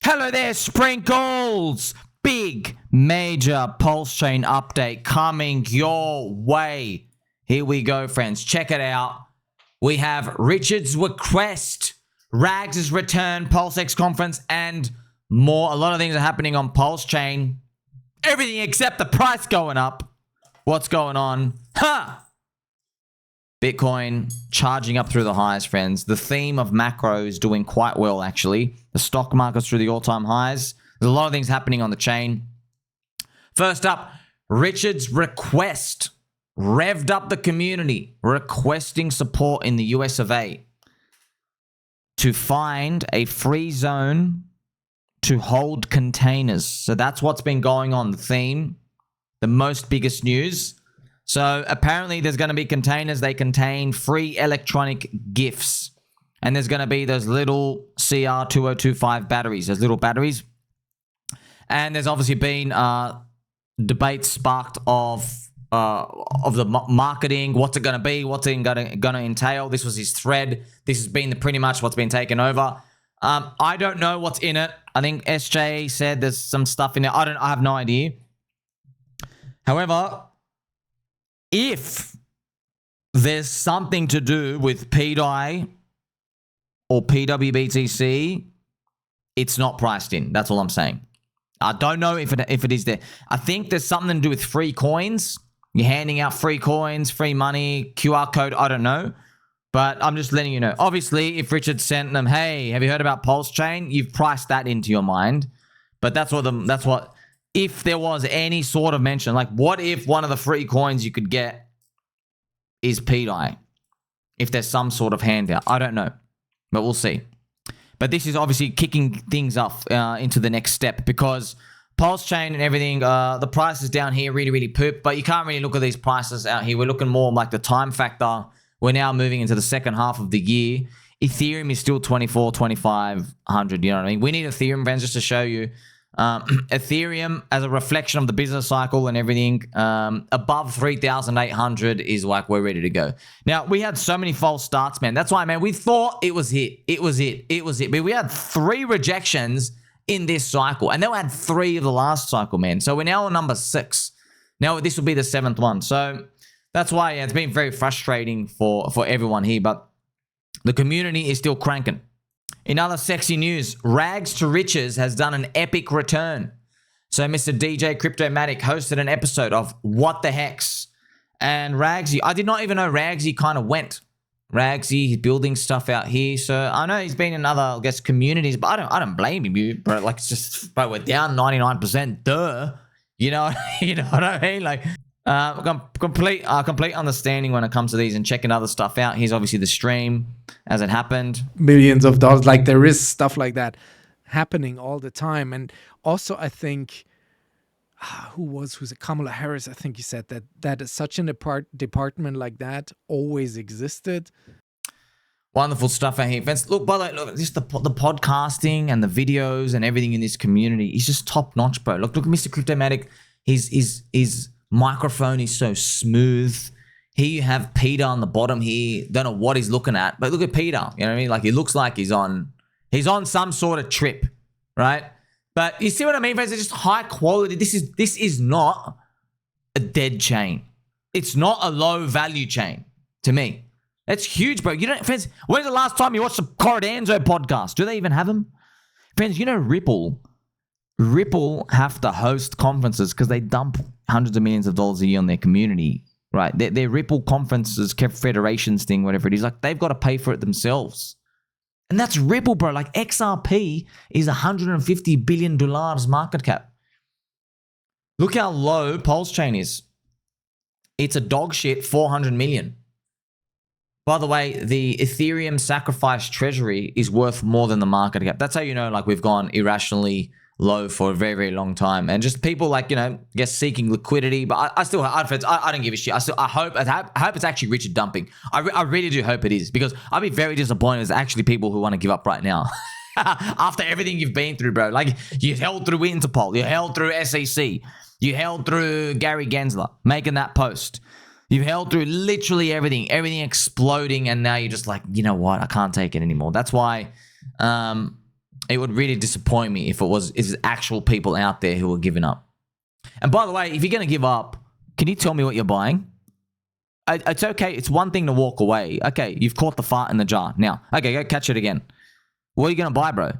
Hello there, Sprinkles! Big, major PulseChain update coming your way. Here we go, friends. Check it out. We have Richard's request, Rags' return, PulseX Conference, and more. A lot of things are happening on PulseChain. Everything except the price going up. What's going on? Bitcoin charging up through the highs, friends. The theme of macro is doing quite well, actually. The stock market's through the all-time highs. There's a lot of things happening on the chain. First up, Richard's request revved up the community, requesting support in the US of A to find a free zone to hold containers. So that's what's been going on, the theme, the most biggest news. So apparently there's going to be containers. They contain free electronic gifts. And there's going to be those little CR2025 batteries, those little batteries. And there's obviously been debates sparked of the marketing. What's it going to be? What's it going to entail? This was his thread. This has been pretty much what's been taken over. I don't know what's in it. I think SJ said there's some stuff in it. I have no idea. However, if there's something to do with pDAI or PWBTC, it's not priced in. That's all I'm saying. I don't know if it is there. I think there's something to do with free coins. You're handing out free coins, free money, QR code. I don't know. But I'm just letting you know. Obviously, if Richard sent them, hey, have you heard about PulseChain? You've priced that into your mind. But that's what if there was any sort of mention, like what if one of the free coins you could get is pDAI? If there's some sort of handout. I don't know. But we'll see. But this is obviously kicking things off into the next step because PulseChain and everything, the price is down here really, really poop. But you can't really look at these prices out here. We're looking more like the time factor. We're now moving into the second half of the year. Ethereum is still 24, 2500. You know what I mean? We need Ethereum, friends, just to show you. Ethereum as a reflection of the business cycle and everything, above 3,800 is like we're ready to go. Now, we had so many false starts, man. That's why, man, we thought it was it. It was it. But we had 3 rejections in this cycle, and then we had 3 of the last cycle, man. So we're now on number 6. Now this will be the 7th one. So that's why it's been very frustrating for everyone here, but the community is still cranking. In other sexy news, Rags2Riches has done an epic return. So Mr. DJ Cryptomatic hosted an episode of What the Hex. And Ragsy, I did not even know Ragsy kind of went. Ragsy, he's building stuff out here. So I know he's been in other, I guess, communities, but I don't blame him, bro. Like, it's just, bro, we're down 99%. Duh. You know what I mean? Like, complete understanding when it comes to these and checking other stuff out. Here's obviously the stream as it happened. Millions of dollars. Like, there is stuff like that happening all the time. And also, I think, who's it? Kamala Harris, I think he said that is such an department like that always existed. Wonderful stuff out here. Look, by the way, look, just the podcasting and the videos and everything in this community is just top notch, bro. Look, Mr. Cryptomatic, his microphone is so smooth. Here you have Peter on the bottom here. Don't know what he's looking at, but look at Peter. You know what I mean? Like, he looks like he's on some sort of trip, right? But you see what I mean, friends? It's just high quality. This is not a dead chain. It's not a low value chain to me. That's huge, bro. You don't, friends, when's the last time you watched the Corridanzo podcast? Do they even have them? Friends, you know Ripple have to host conferences because they dump hundreds of millions of dollars a year on their community, right? Their Ripple conferences, federations thing, whatever it is, like, they've got to pay for it themselves. And that's Ripple, bro. Like, XRP is $150 billion market cap. Look how low PulseChain is. It's a dog shit 400 million. By the way, the Ethereum sacrifice treasury is worth more than the market cap. That's how you know, like, we've gone irrationally low for a very, very long time. And just people, like, you know, I guess seeking liquidity. But I don't give a shit. I hope it's actually Richard dumping. I really do hope it is, because I'd be very disappointed if there's actually people who want to give up right now. After everything you've been through, bro. Like, you held through Interpol. You held through SEC. You held through Gary Gensler making that post. You've held through literally everything exploding, and now you're just like, you know what? I can't take it anymore. That's why it would really disappoint me if it's actual people out there who are giving up. And by the way, if you're going to give up, can you tell me what you're buying? It's okay. It's one thing to walk away. Okay, you've caught the fart in the jar. Now, okay, go catch it again. What are you going to buy, bro?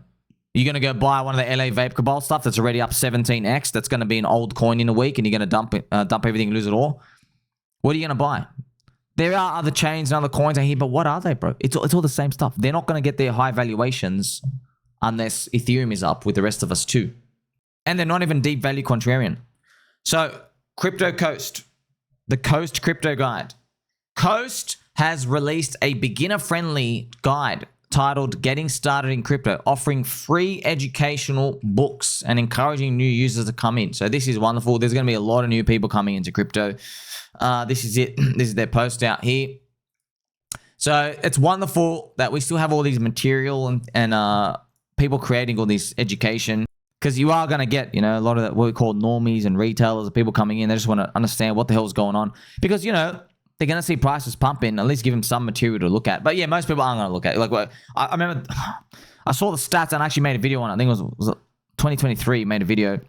You're going to go buy one of the LA Vape Cabal stuff that's already up 17x, that's going to be an old coin in a week, and you're going to dump everything and lose it all? What are you going to buy? There are other chains and other coins out here, but what are they, bro? It's all the same stuff. They're not going to get their high valuations unless Ethereum is up with the rest of us too. And they're not even deep value contrarian. So, Crypto Coast, the Coast Crypto Guide. Coast has released a beginner-friendly guide titled Getting Started in Crypto, offering free educational books and encouraging new users to come in. So this is wonderful. There's going to be a lot of new people coming into crypto. This is it. This is their post out here. So it's wonderful that we still have all these material and people creating all this education, because you are going to get, a lot of what we call normies and retailers, people coming in. They just want to understand what the hell is going on, because, they're going to see prices pumping. At least give them some material to look at. But yeah, most people aren't going to look at it. Like, I remember I saw the stats and I actually made a video on it. I think it was 2023, made a video.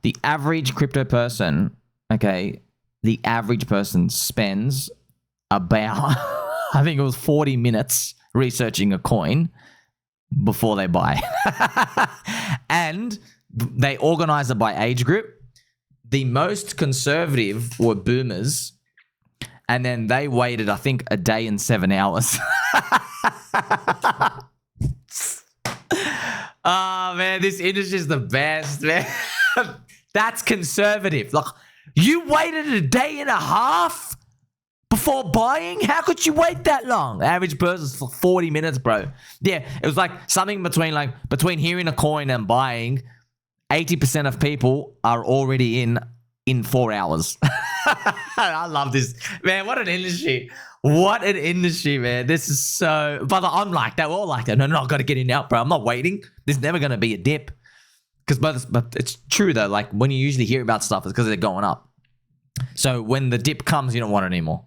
The average crypto person, okay, the average person spends about, I think it was 40 minutes researching a coin before they buy. And they organize it by age group. The most conservative were boomers. And then they waited, I think, a day and 7 hours. Oh, man, this industry is the best, man. That's conservative. Like, you waited a day and a half before buying? How could you wait that long? The average person's for 40 minutes, bro. Yeah, it was like something between hearing a coin and buying, 80% of people are already in 4 hours. I love this. Man, what an industry. What an industry, man. This is so... But I'm like that. We're all like that. No, I got to get in now, bro. I'm not waiting. There's never going to be a dip. But it's true, though. Like, when you usually hear about stuff, it's because they're going up. So when the dip comes, you don't want it anymore.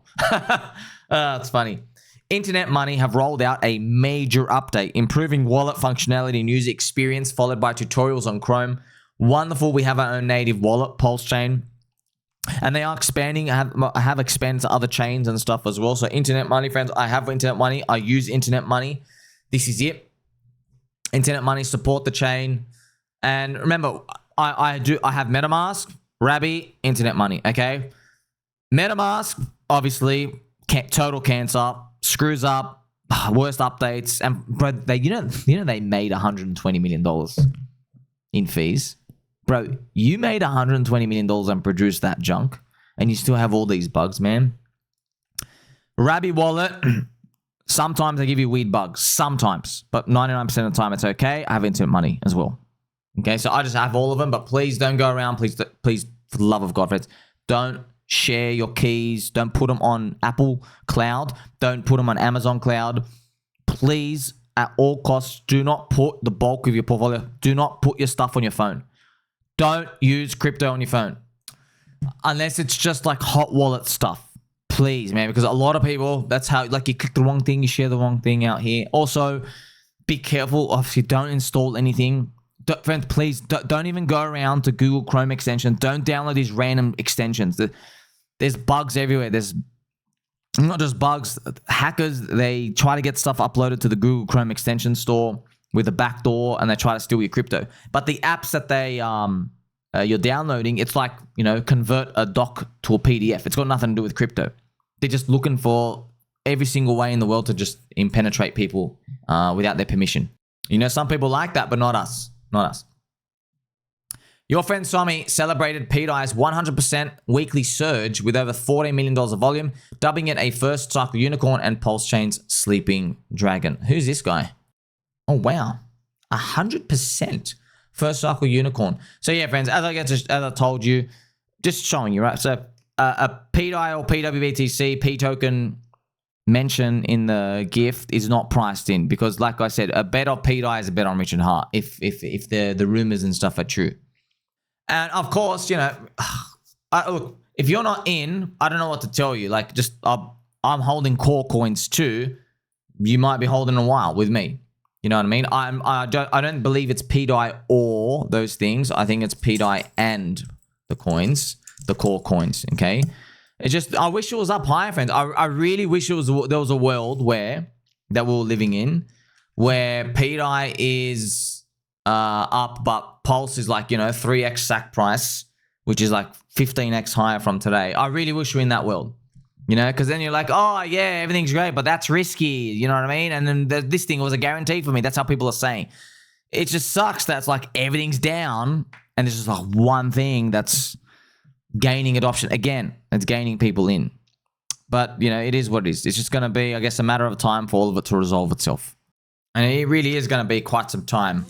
It's funny. Internet Money have rolled out a major update, improving wallet functionality and user experience, followed by tutorials on Chrome. Wonderful. We have our own native wallet, PulseChain. And they are expanding. I have expanded to other chains and stuff as well. So Internet Money, friends, I have Internet Money. I use Internet Money. This is it. Internet Money, support the chain. And remember, I have MetaMask, Rabby, Internet Money, okay? MetaMask, obviously, total cancer, screws up, worst updates. And bro, they made $120 million in fees. Bro, you made $120 million and produced that junk, and you still have all these bugs, man. Rabby Wallet, sometimes they give you weird bugs. Sometimes. But 99% of the time, it's okay. I have Internet Money as well. Okay, so I just have all of them, but please don't go around. Please, for the love of God, friends, don't share your keys. Don't put them on Apple Cloud. Don't put them on Amazon Cloud. Please, at all costs, do not put the bulk of your portfolio. Do not put your stuff on your phone. Don't use crypto on your phone unless it's just like hot wallet stuff. Please, man, because a lot of people, that's how, like, you click the wrong thing, you share the wrong thing out here. Also, be careful if you don't install anything. Friends, please don't even go around to Google Chrome extension. Don't download these random extensions. There's bugs everywhere. There's not just bugs. Hackers, they try to get stuff uploaded to the Google Chrome extension store with a backdoor, and they try to steal your crypto. But the apps that you're downloading, it's like, convert a doc to a PDF. It's got nothing to do with crypto. They're just looking for every single way in the world to just impenetrate people without their permission. Some people like that, but not us. Not us. Your friend Sommi celebrated pDAI's 100% weekly surge with over $14 million of volume, dubbing it a first cycle unicorn and PulseChain's sleeping dragon. Who's this guy? Oh, wow. 100% first cycle unicorn. So yeah, friends, as I told you, just showing you, right? So a pDAI or PWBTC, P token mention in the gift is not priced in, because like I said, a bet on pDAI is a bet on Richard Hart if the rumors and stuff are true. And of course, look, if you're not in, I don't know what to tell you. Like, just I'm holding core coins too. You might be holding a while with me. You know what I mean? I don't believe it's pDAI or those things. I think it's pDAI and the coins, the core coins. Okay. It's just, I wish it was up higher, friends. I really wish there was a world where that we're living in, where pDAI is up, but Pulse is like, 3x SAC price, which is like 15x higher from today. I really wish we're in that world, because then you're like, oh yeah, everything's great, but that's risky. You know what I mean? And then this thing was a guarantee for me. That's how people are saying. It just sucks that it's like everything's down and there's just like one thing that's gaining adoption. Again, it's gaining people in. But, it is what it is. It's just going to be, I guess, a matter of time for all of it to resolve itself. And it really is going to be quite some time.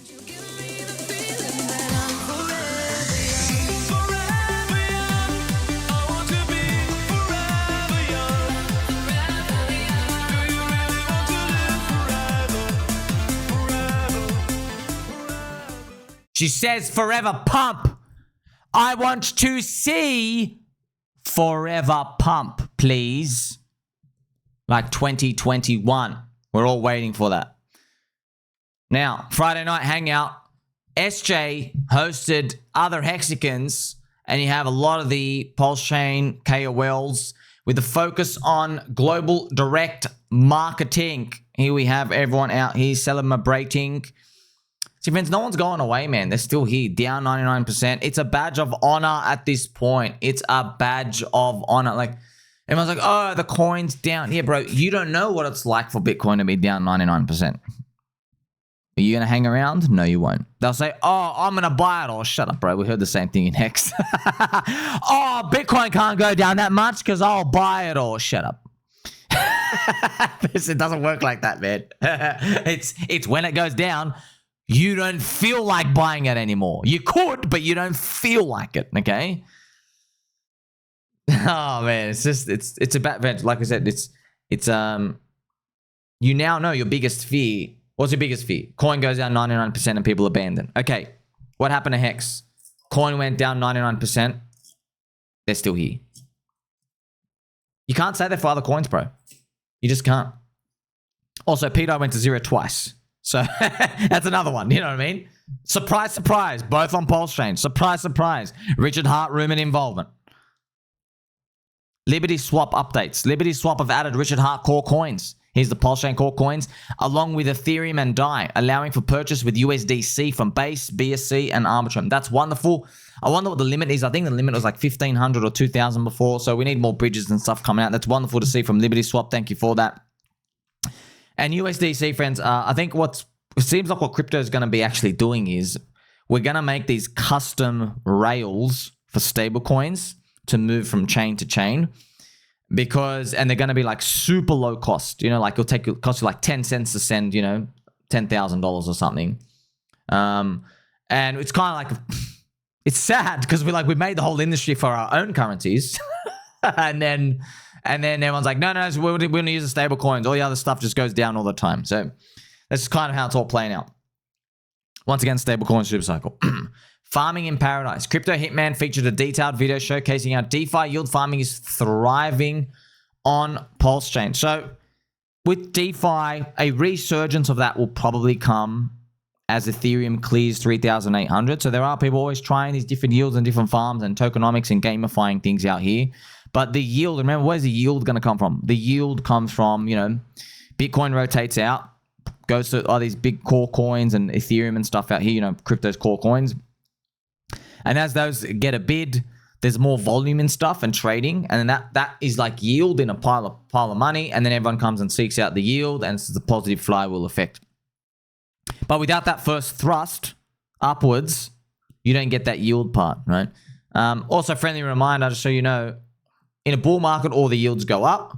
She says, forever pump. I want to see forever pump, please. Like 2021. We're all waiting for that. Now, Friday night hangout. SJ hosted other Hexicans, and you have a lot of the PulseChain KOLs with a focus on global direct marketing. Here we have everyone out here celebrating. See, friends, no one's going away, man. They're still here, down 99%. It's a badge of honor at this point. It's a badge of honor. Like, everyone's like, oh, the coin's down. Yeah, bro, you don't know what it's like for Bitcoin to be down 99%. Are you going to hang around? No, you won't. They'll say, oh, I'm going to buy it. Oh, shut up, bro. We heard the same thing in Hex. Oh, Bitcoin can't go down that much because I'll buy it. Oh, shut up. It doesn't work like that, man. It's when it goes down, you don't feel like buying it anymore. You could, but you don't feel like it, okay? Oh, man, it's a bad, like I said, it's you now know your biggest fear. What's your biggest fear? Coin goes down 99% and people abandon. Okay, what happened to Hex? Coin went down 99%. They're still here. You can't say that for other coins, bro. You just can't. Also, pDAI went to 0 twice. So that's another one. You know what I mean? Surprise, surprise. Both on PulseChain. Surprise, surprise. Richard Hart rumored involvement. LibertySwap updates. LibertySwap have added Richard Hart core coins. Here's the PulseChain core coins, along with Ethereum and DAI, allowing for purchase with USDC from Base, BSC, and Arbitrum. That's wonderful. I wonder what the limit is. I think the limit was like 1,500 or 2,000 before, so we need more bridges and stuff coming out. That's wonderful to see from LibertySwap. Thank you for that. And USDC, friends, I think it seems like what crypto is going to be actually doing is we're going to make these custom rails for stablecoins to move from chain to chain. And they're going to be like super low cost, like it'll cost you like 10 cents to send, $10,000 or something. And it's kind of like, it's sad because we made the whole industry for our own currencies. and then everyone's like, no, we're going to use the stable coins. All the other stuff just goes down all the time. So that's kind of how it's all playing out. Once again, stablecoin super cycle. Farming in paradise. Crypto Hitman featured a detailed video showcasing how DeFi yield farming is thriving on PulseChain. So with DeFi, a resurgence of that will probably come as Ethereum clears 3,800. So there are people always trying these different yields and different farms and tokenomics and gamifying things out here. But the yield, remember, where's the yield going to come from? The yield comes from, Bitcoin rotates out, goes to all these big core coins and Ethereum and stuff out here, crypto's core coins. And as those get a bid, there's more volume in stuff and trading. And then that is like yield in a pile of money. And then everyone comes and seeks out the yield, and it's the positive flywheel effect. But without that first thrust upwards, you don't get that yield part, right? Also, friendly reminder, just so you know, in a bull market, all the yields go up.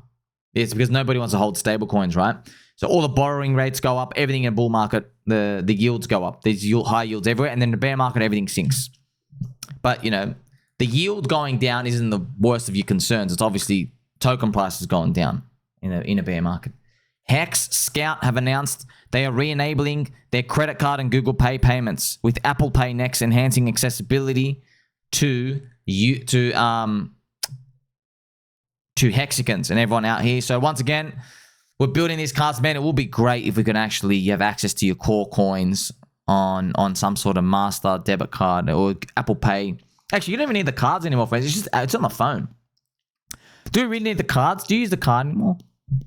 It's because nobody wants to hold stable coins, right? So all the borrowing rates go up. Everything in a bull market, the yields go up. There's high yields everywhere. And then in the bear market, everything sinks. But, the yield going down isn't the worst of your concerns. It's obviously token prices going down in a bear market. Hex, Scout have announced they are re-enabling their credit card and Google Pay payments, with Apple Pay next enhancing accessibility to Hexicans and everyone out here. So once again, we're building these cards, man. It will be great if we can actually have access to your core coins on some sort of master debit card or Apple Pay. Actually, you don't even need the cards anymore, friends. It's on the phone. Do you really need the cards? Do you use the card anymore?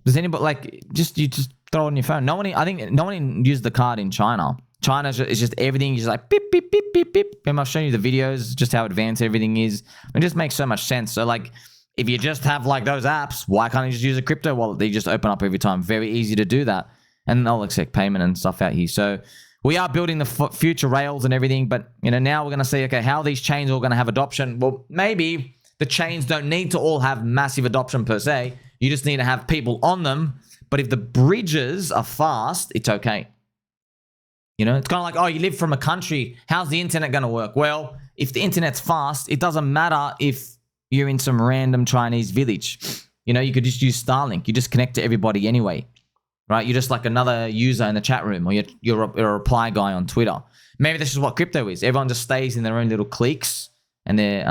Does anybody you just throw it on your phone? I think no one uses the card in China. China is just everything. You're just like beep beep beep beep beep. And I've shown you the videos, just how advanced everything is. It just makes so much sense. So like, if you just have like those apps, why can't you just use a crypto wallet? They just open up every time. Very easy to do that, and they'll accept payment and stuff out here. So we are building the future rails and everything, but now we're going to see, okay, how these chains are all going to have adoption. Well, maybe the chains don't need to all have massive adoption per se. You just need to have people on them. But if the bridges are fast, it's okay. It's kind of like, oh, you live from a country. How's the internet going to work? Well, if the internet's fast, it doesn't matter if you're in some random Chinese village. You could just use Starlink. You just connect to everybody anyway, right? You're just like another user in the chat room, or you're a reply guy on Twitter. Maybe this is what crypto is. Everyone just stays in their own little cliques and their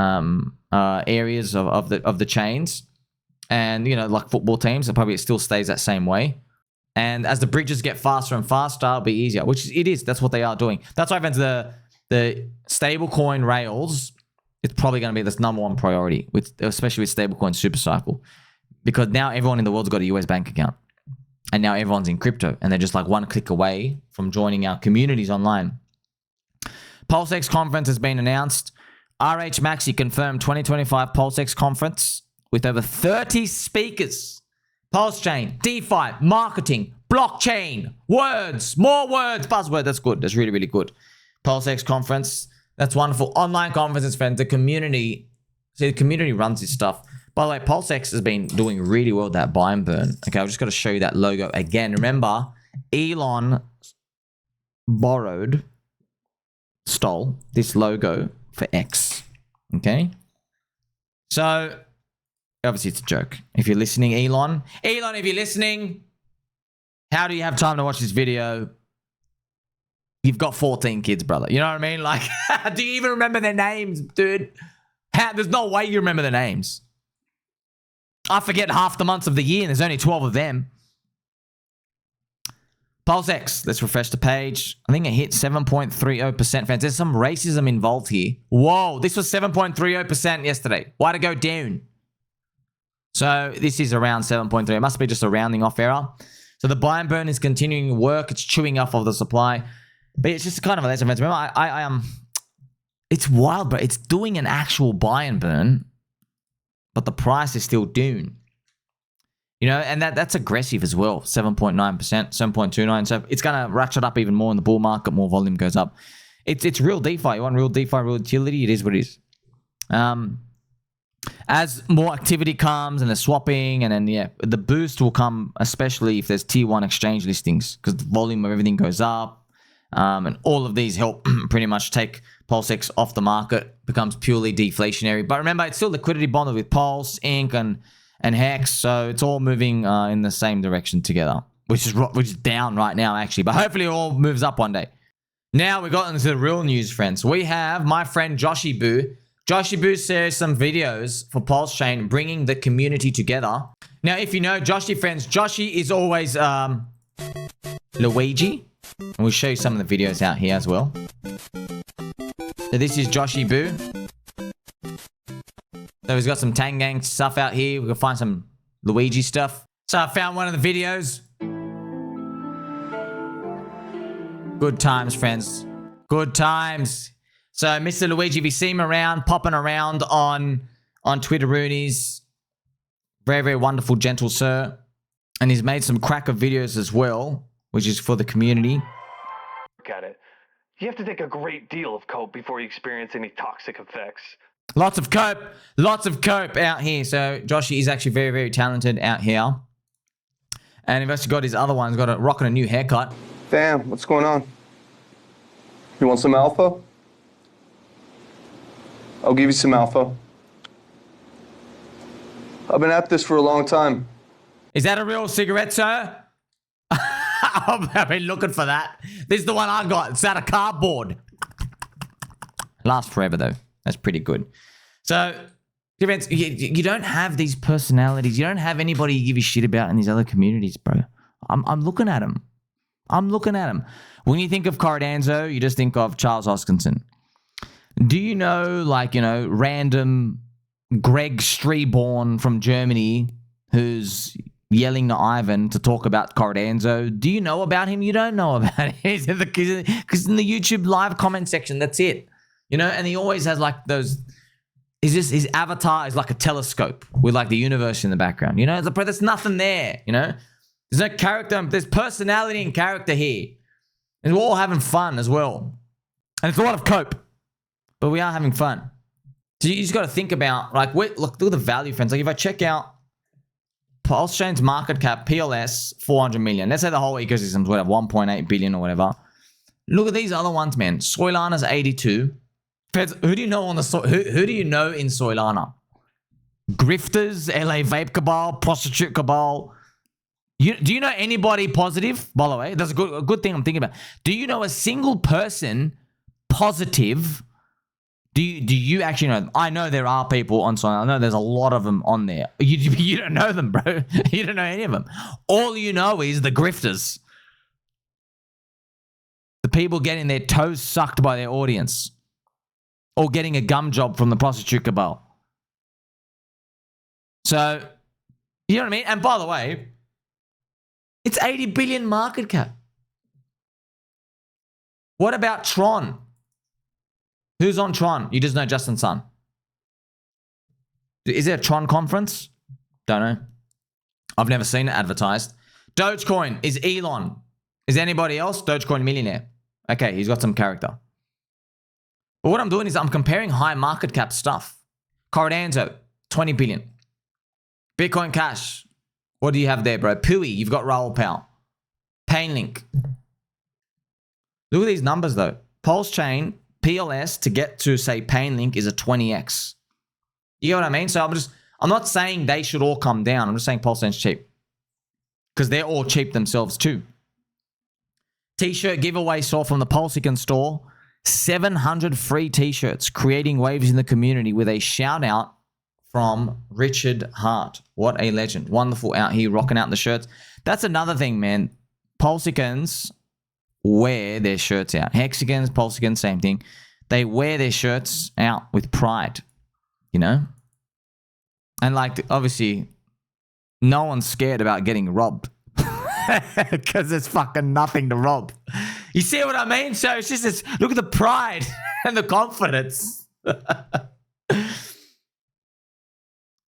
areas of the chains. And, like football teams, it still stays that same way. And as the bridges get faster and faster, it'll be easier, which it is. That's what they are doing. That's why, friends, the stablecoin Rails, it's probably going to be this number one priority, especially with stablecoin super cycle, because now everyone in the world's got a US bank account, and now everyone's in crypto, and they're just like one click away from joining our communities online. PulseX Conference has been announced. RH Maxi confirmed 2025 PulseX Conference with over 30 speakers. PulseChain, DeFi, marketing, blockchain, words, more words, buzzword. That's good. That's really, really good. PulseX Conference. That's wonderful. Online conferences, friends. The community runs this stuff. By the way, PulseX has been doing really well with that buy and burn. Okay, I've just got to show you that logo again. Remember, Elon stole this logo for X. Okay? So, obviously it's a joke. If you're listening, Elon, if you're listening, how do you have time to watch this video? You've got 14 kids, brother. You know what I mean? Like, do you even remember their names, dude? There's no way you remember the names. I forget half the months of the year, and there's only 12 of them. PulseX. Let's refresh the page. I think it hit 7.30%, friends. There's some racism involved here. Whoa, this was 7.30% yesterday. Why to go down? So this is around 7.3. It must be just a rounding off error. So the buy and burn is continuing to work. It's chewing off of the supply. But it's just kind of a lesson, friends. Remember, I it's wild, but it's doing an actual buy and burn, but the price is still down. And that's aggressive as well. 7.9%, 7.29. So it's going to ratchet up even more in the bull market. More volume goes up. It's real DeFi. You want real DeFi, real utility? It is what it is. As more activity comes and the swapping, and then, the boost will come, especially if there's tier 1 exchange listings, because the volume of everything goes up. And all of these help pretty much take PulseX off the market, becomes purely deflationary. But remember, it's still liquidity bonded with Pulse, Inc., and Hex, so it's all moving in the same direction together, which is down right now, actually. But hopefully it all moves up one day. Now we got into the real news, friends. We have my friend Joshy Boo. Joshy Boo shares some videos for PulseChain, bringing the community together. Now, if you know Joshy, friends, Joshy is always Luigi. And we'll show you some of the videos out here as well. So this is Joshy Boo. So he's got some Tangang stuff out here. We can find some Luigi stuff. So I found one of the videos. Good times, friends. Good times. So Mr. Luigi, if you see him around, popping around on Twitteroonies, very, very wonderful, gentle sir. And he's made some cracker videos as well, which is for the community. Look at it. You have to take a great deal of cope before you experience any toxic effects. Lots of cope out here. So Joshy is actually very, very talented out here. And he's actually got his other one. He's got rocking a new haircut. Damn, what's going on? You want some alpha? I'll give you some alpha. I've been at this for a long time. Is that a real cigarette, sir? I've been looking for that. This is the one I got. It's out of cardboard. Lasts forever, though. That's pretty good. So Friends, you don't have these personalities. You don't have anybody you give a shit about in these other communities, bro. I'm looking at them. I'm looking at them. When you think of Cardano, you just think of Charles Hoskinson. Do you know, like, you know, random Greg Streborn from Germany who's yelling to Ivan to talk about Cardano? Do you know about him? You don't know about it. Because in the YouTube live comment section, that's it. You know, and he always has like those... His avatar is like a telescope with like the universe in the background. You know, there's nothing there, you know? There's no character. There's personality and character here. And we're all having fun as well. And it's a lot of cope. But we are having fun. So you just got to think about, like, look at the value, friends. Like if I check out PulseChain's market cap, PLS, 400 million. Let's say the whole ecosystem's whatever, 1.8 billion or whatever. Look at these other ones, man. Solana's 82. Who do you know on the who do you know in Solana? Grifters, LA Vape Cabal, Prostitute Cabal. Do you know anybody positive? By the way, that's a good thing I'm thinking about. Do you know a single person positive? Do you actually know them? I know there are people on Solana. I know there's a lot of them on there. You don't know them, bro. You don't know any of them. All you know is the grifters. The people getting their toes sucked by their audience. Or getting a gum job from the prostitute cabal. So, you know what I mean? And by the way, it's 80 billion market cap. What about Tron? Who's on Tron? You just know Justin Sun. Is there a Tron conference? Don't know. I've never seen it advertised. Dogecoin is Elon. Is anybody else? Dogecoin millionaire. Okay, he's got some character. But what I'm doing is I'm comparing high market cap stuff. Cardano, 20 billion. Bitcoin Cash, what do you have there, bro? Pui, you've got Raoul Pal. Painlink. Look at these numbers, though. PulseChain, PLS, to get to, say, Painlink is a 20x. You get what I mean? So I'm not saying they should all come down. I'm just saying PulseChain's cheap. Because they're all cheap themselves, too. T-shirt giveaway saw from the Pulsican store. 700 free t-shirts, creating waves in the community with a shout out from Richard Hart. What a legend. Wonderful out here rocking out the shirts. That's another thing, man. Pulsicans wear their shirts out. Hexagons, Pulsicans, same thing. They wear their shirts out with pride, you know? And like, obviously, no one's scared about getting robbed. Because there's fucking nothing to rob. You see what I mean? So it's just this, look at the pride and the confidence.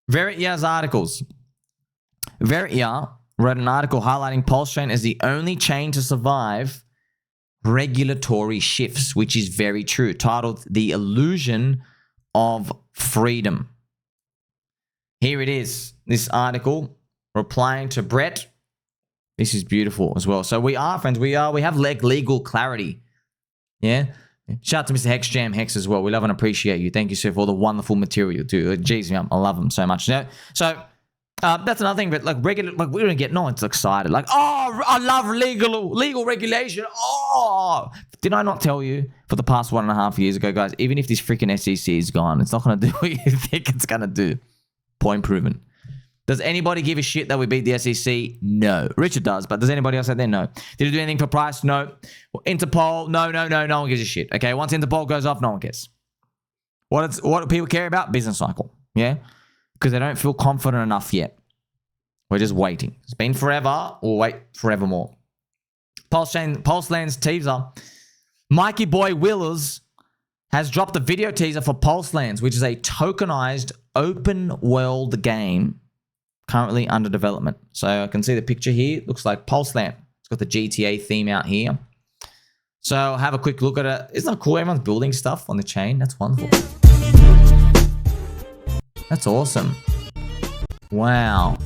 Verity's articles. Verity wrote an article highlighting PulseChain as the only chain to survive regulatory shifts, which is very true, titled The Illusion of Freedom. Here it is, this article, replying to Brett. This is beautiful as well. So we are, friends, we have legal clarity. Yeah? Shout out to Mr. Hex Jam Hex as well. We love and appreciate you. Thank you, sir, for all the wonderful material, too. Jeez, I love them so much. Yeah? So that's another thing, but like regular, like we don't get no one's excited. Like, oh, I love legal regulation. Oh, did I not tell you for the past 1.5 years ago, guys? Even if this freaking SEC is gone, it's not going to do what you think it's going to do. Point proven. Does anybody give a shit that we beat the SEC? No. Richard does, but does anybody else out there? No. Did it do anything for price? No. Interpol? No. No one gives a shit. Okay, once Interpol goes off, no one cares. What do people care about? Business cycle. Yeah? Because they don't feel confident enough yet. We're just waiting. It's been forever. We'll wait forevermore. PulseLand's teaser. Mikey Boy Willers has dropped a video teaser for PulseLands, which is a tokenized open world game currently under development. So I can see the picture here. It looks like PulseLand. It's got the GTA theme out here. So have a quick look at it. Isn't that cool? Everyone's building stuff on the chain. That's wonderful. That's awesome. Wow.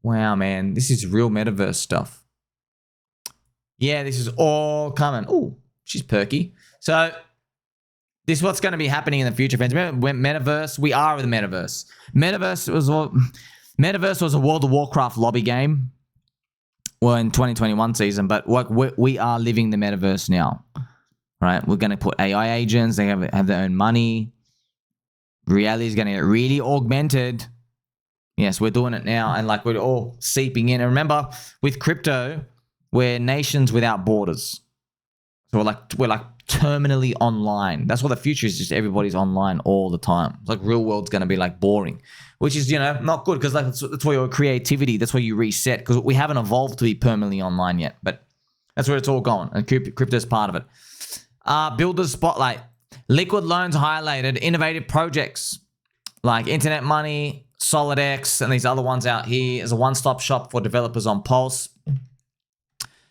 Wow, man. This is real metaverse stuff. Yeah, this is all coming. Oh, she's perky. So this is what's going to be happening in the future, friends. Remember when Metaverse? We are the Metaverse. Metaverse was a World of Warcraft lobby game. Well, in 2021 season, but we are living the Metaverse now. Right? We're going to put AI agents. They have their own money. Reality is going to get really augmented. Yes, we're doing it now, and like we're all seeping in. And remember, with crypto, we're nations without borders. So we're like terminally online. That's what the future is. Just everybody's online all the time. It's like real world's going to be like boring, which is, you know, not good, because like that's where your creativity, that's where you reset, because we haven't evolved to be permanently online yet. But that's where it's all going, and crypto's part of it. Builders spotlight, liquid loans highlighted, innovative projects like Internet Money, SolidX, and these other ones out here as a one-stop shop for developers on Pulse.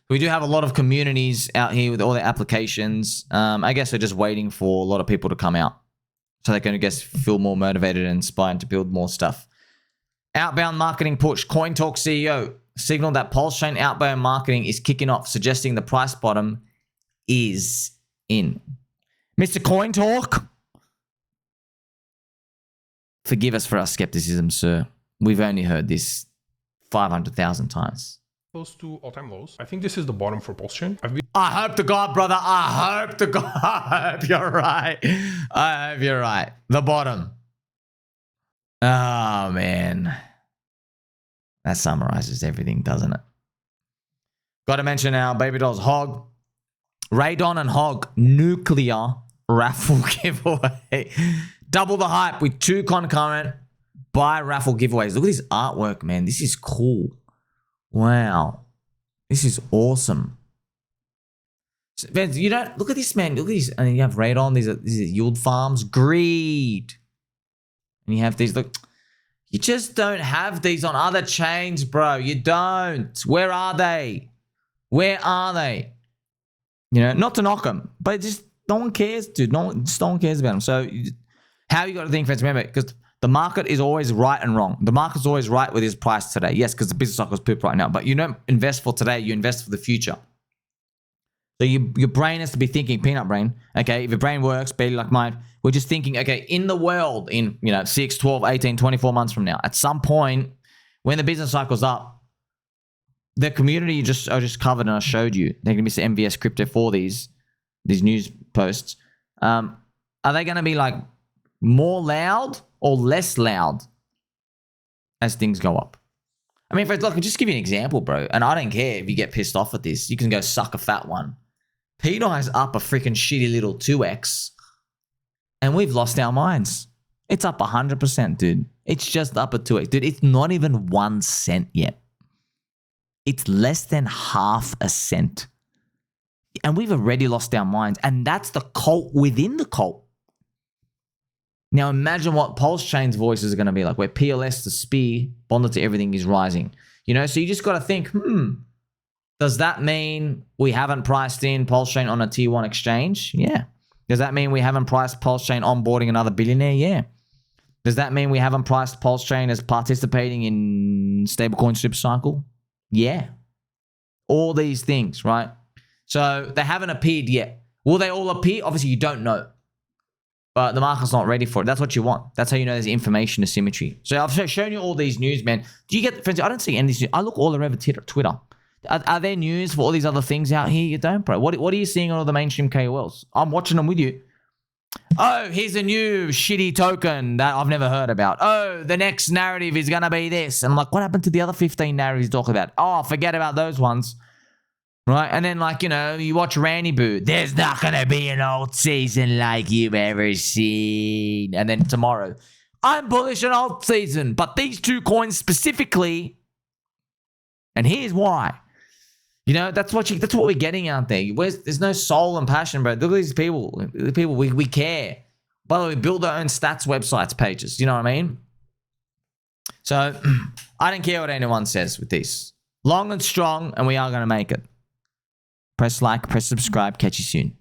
We do have a lot of communities out here with all their applications. I guess they're just waiting for a lot of people to come out so they can, I guess, feel more motivated and inspired to build more stuff. Outbound marketing push. CoinTalk CEO signaled that PulseChain outbound marketing is kicking off, suggesting the price bottom is in. Mr. CoinTalk, forgive us for our skepticism, sir. We've only heard this 500,000 times. Close to all-time lows. I think this is the bottom for PulseChain. I hope to God, brother. I hope to God. I hope you're right. I hope you're right. The bottom. Oh, man. That summarizes everything, doesn't it? Got to mention our baby dolls, Hog. Radon and Hog nuclear raffle giveaway. Double the hype with 2 concurrent buy raffle giveaways. Look at this artwork, man. This is cool. Wow. This is awesome. You don't look at this, man. Look at these. And you have Radon. These are yield farms. Greed. And you have these. Look, you just don't have these on other chains, bro. You don't. Where are they? Where are they? You know, not to knock them, but just no one cares, dude. No one cares about them. So how you got to think, friends? Remember, because the market is always right and wrong. The market's always right with its price today. Yes, because the business cycle is poop right now. But you don't invest for today. You invest for the future. So your brain has to be thinking, peanut brain. Okay, if your brain works, barely like mine, we're just thinking, okay, in the world, in 6, 12, 18, 24 months from now, at some point, when the business cycle's up, the community I just covered and I showed you, they're going to be some MVS crypto for these news posts. Are they going to be like more loud or less loud as things go up? I mean, look, I'll just give you an example, bro. And I don't care if you get pissed off at this. You can go suck a fat one. pDAI's up a freaking shitty little 2x. And we've lost our minds. It's up 100%, dude. It's just up a 2x. Dude, it's not even 1 cent yet. It's less than half a cent. And we've already lost our minds. And that's the cult within the cult. Now imagine what PulseChain's voices are going to be like, where PLS, the spear, bonded to everything, is rising. So you just got to think, does that mean we haven't priced in PulseChain on a tier 1 exchange? Yeah. Does that mean we haven't priced PulseChain onboarding another billionaire? Yeah. Does that mean we haven't priced PulseChain as participating in stablecoin super cycle? Yeah. All these things, right? So they haven't appeared yet. Will they all appear? Obviously, you don't know. But the market's not ready for it. That's what you want. That's how you know there's information asymmetry. So I've shown you all these news, man. Do you get, friends? I don't see any of these news. I look all over Twitter. Are there news for all these other things out here? You don't, bro. What are you seeing on all the mainstream KOLs? I'm watching them with you. Oh, here's a new shitty token that I've never heard about. Oh, the next narrative is going to be this. And I'm like, what happened to the other 15 narratives you talk about? Oh, forget about those ones. Right? And then, like, you watch Randy Boo. There's not going to be an alt season like you've ever seen. And then tomorrow, I'm bullish on alt season. But these 2 coins specifically, and here's why. That's what we're getting out there. There's no soul and passion, bro. Look at these people. The people we care. By the way, we build our own stats websites pages. You know what I mean? So I don't care what anyone says with this. Long and strong, and we are going to make it. Press like, press subscribe. Catch you soon.